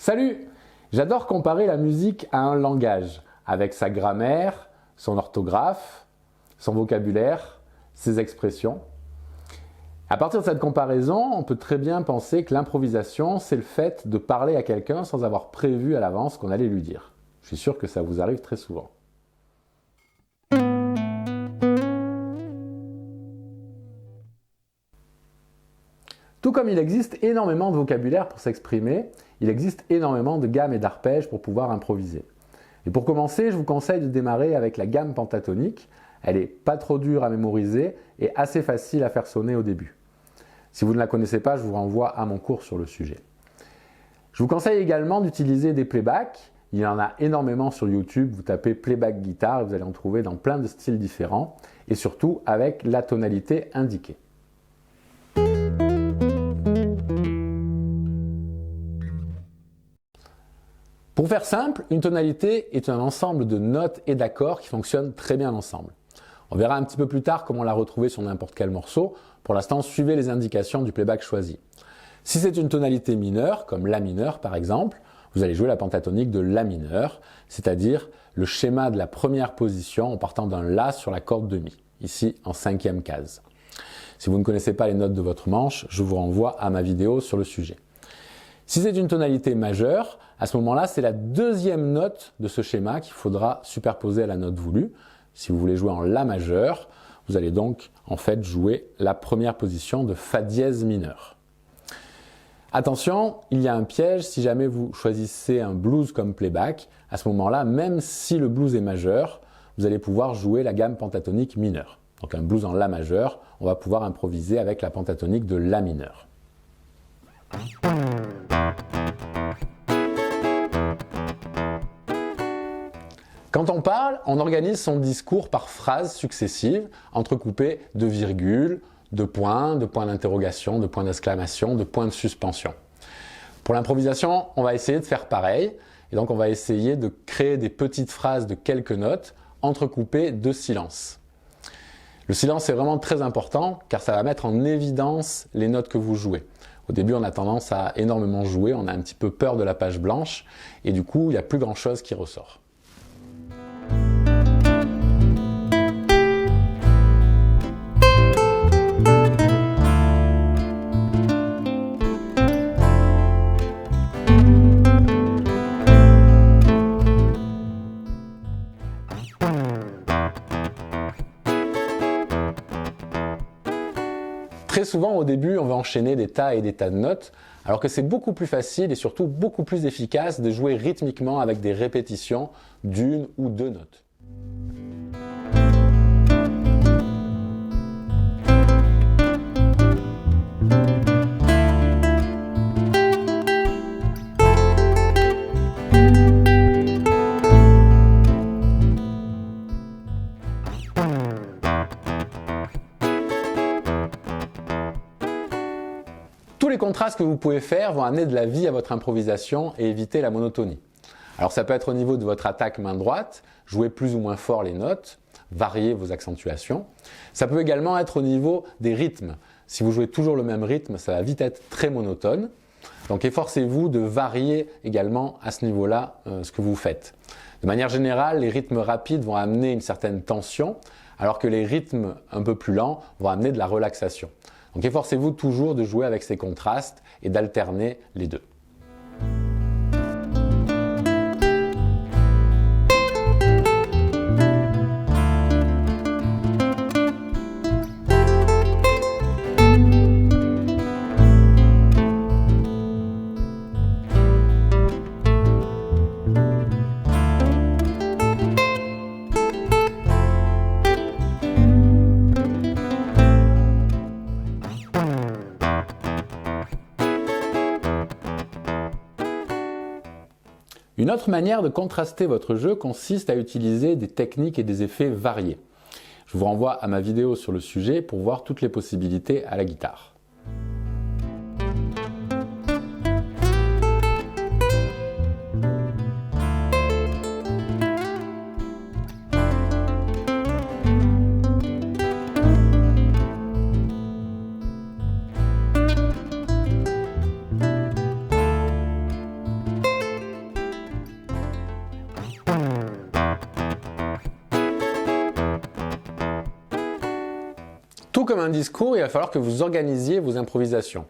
Salut! J'adore comparer la musique à un langage, avec sa grammaire, son orthographe, son vocabulaire, ses expressions. À partir de cette comparaison, on peut très bien penser que l'improvisation, c'est le fait de parler à quelqu'un sans avoir prévu à l'avance qu'on allait lui dire. Je suis sûr que ça vous arrive très souvent. Tout comme il existe énormément de vocabulaire pour s'exprimer, il existe énormément de gammes et d'arpèges pour pouvoir improviser. Et pour commencer, je vous conseille de démarrer avec la gamme pentatonique. Elle n'est pas trop dure à mémoriser et assez facile à faire sonner au début. Si vous ne la connaissez pas, je vous renvoie à mon cours sur le sujet. Je vous conseille également d'utiliser des playbacks. Il y en a énormément sur YouTube. Vous tapez playback guitare et vous allez en trouver dans plein de styles différents et surtout avec la tonalité indiquée. Pour faire simple, une tonalité est un ensemble de notes et d'accords qui fonctionnent très bien ensemble. On verra un petit peu plus tard comment la retrouver sur n'importe quel morceau. Pour l'instant, suivez les indications du playback choisi. Si c'est une tonalité mineure, comme La mineur par exemple, vous allez jouer la pentatonique de La mineur, c'est-à-dire le schéma de la première position en partant d'un La sur la corde de Mi, ici en 5e case. Si vous ne connaissez pas les notes de votre manche, je vous renvoie à ma vidéo sur le sujet. Si c'est une tonalité majeure, à ce moment-là, c'est la deuxième note de ce schéma qu'il faudra superposer à la note voulue. Si vous voulez jouer en La majeur, vous allez donc en fait jouer la première position de Fa dièse mineur. Attention, il y a un piège si jamais vous choisissez un blues comme playback. À ce moment-là, même si le blues est majeur, vous allez pouvoir jouer la gamme pentatonique mineure. Donc un blues en La majeur, on va pouvoir improviser avec la pentatonique de La mineur. Quand on parle, on organise son discours par phrases successives, entrecoupées de virgules, de points d'interrogation, de points d'exclamation, de points de suspension. Pour l'improvisation, on va essayer de faire pareil, et donc on va essayer de créer des petites phrases de quelques notes, entrecoupées de silences. Le silence est vraiment très important, car ça va mettre en évidence les notes que vous jouez. Au début, on a tendance à énormément jouer, on a un petit peu peur de la page blanche, et du coup, il n'y a plus grand-chose qui ressort. Très souvent, au début, on va enchaîner des tas et des tas de notes, alors que c'est beaucoup plus facile et surtout beaucoup plus efficace de jouer rythmiquement avec des répétitions d'une ou deux notes. Tous les contrastes que vous pouvez faire vont amener de la vie à votre improvisation et éviter la monotonie. Alors ça peut être au niveau de votre attaque main droite, jouer plus ou moins fort les notes, varier vos accentuations. Ça peut également être au niveau des rythmes. Si vous jouez toujours le même rythme, ça va vite être très monotone. Donc efforcez-vous de varier également à ce niveau-là ce que vous faites. De manière générale, les rythmes rapides vont amener une certaine tension, alors que les rythmes un peu plus lents vont amener de la relaxation. Donc efforcez-vous toujours de jouer avec ces contrastes et d'alterner les deux. Une autre manière de contraster votre jeu consiste à utiliser des techniques et des effets variés. Je vous renvoie à ma vidéo sur le sujet pour voir toutes les possibilités à la guitare. comme un discours, il va falloir que vous organisiez vos improvisations.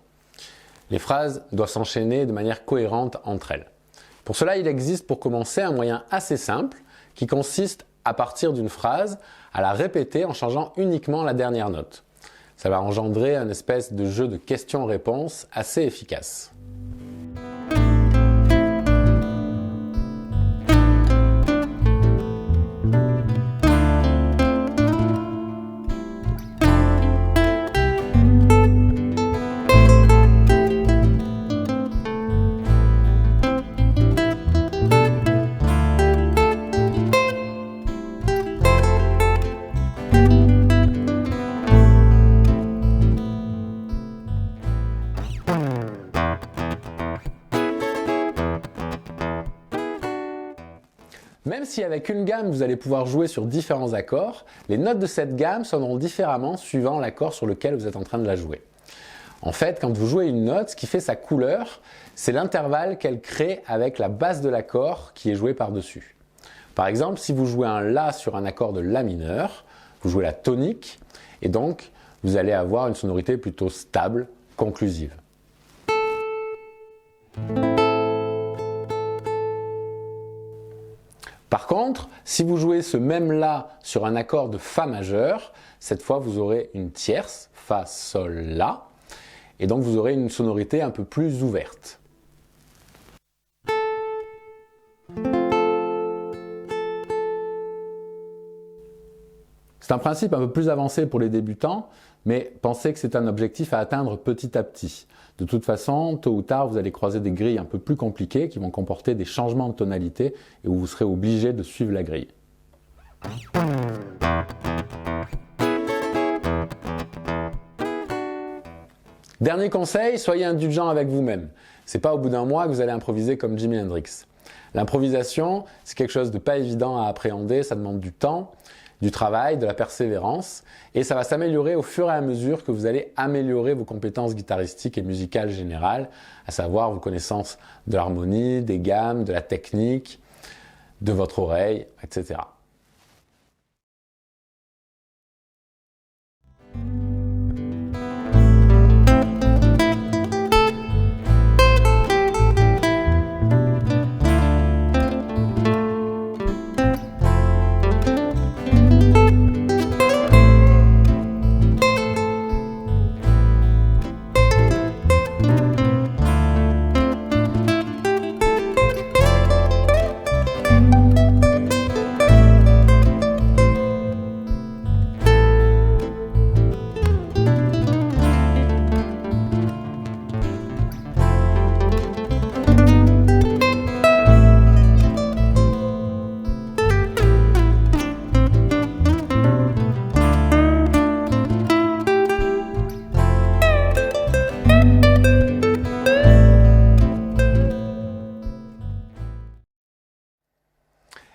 Les phrases doivent s'enchaîner de manière cohérente entre elles. Pour cela, il existe pour commencer un moyen assez simple qui consiste à partir d'une phrase à la répéter en changeant uniquement la dernière note. Ça va engendrer un espèce de jeu de questions-réponses assez efficace. Même si avec une gamme vous allez pouvoir jouer sur différents accords, les notes de cette gamme sonneront différemment suivant l'accord sur lequel vous êtes en train de la jouer. En fait, quand vous jouez une note, ce qui fait sa couleur, c'est l'intervalle qu'elle crée avec la base de l'accord qui est joué par-dessus. Par exemple, si vous jouez un La sur un accord de La mineur, vous jouez la tonique, et donc vous allez avoir une sonorité plutôt stable, conclusive. Par contre, si vous jouez ce même La sur un accord de Fa majeur, cette fois vous aurez une tierce, Fa, Sol, La, et donc vous aurez une sonorité un peu plus ouverte. C'est un principe un peu plus avancé pour les débutants, mais pensez que c'est un objectif à atteindre petit à petit. De toute façon, tôt ou tard, vous allez croiser des grilles un peu plus compliquées qui vont comporter des changements de tonalité et où vous serez obligé de suivre la grille. Dernier conseil, soyez indulgent avec vous-même. C'est pas au bout d'un mois que vous allez improviser comme Jimi Hendrix. L'improvisation, c'est quelque chose de pas évident à appréhender, ça demande du temps, du travail, de la persévérance, et ça va s'améliorer au fur et à mesure que vous allez améliorer vos compétences guitaristiques et musicales générales, à savoir vos connaissances de l'harmonie, des gammes, de la technique, de votre oreille, etc.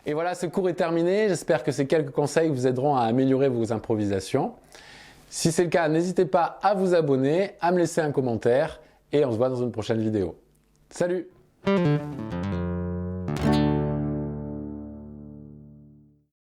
Et voilà, ce cours est terminé. J'espère que ces quelques conseils vous aideront à améliorer vos improvisations. Si c'est le cas, n'hésitez pas à vous abonner, à me laisser un commentaire et on se voit dans une prochaine vidéo. Salut!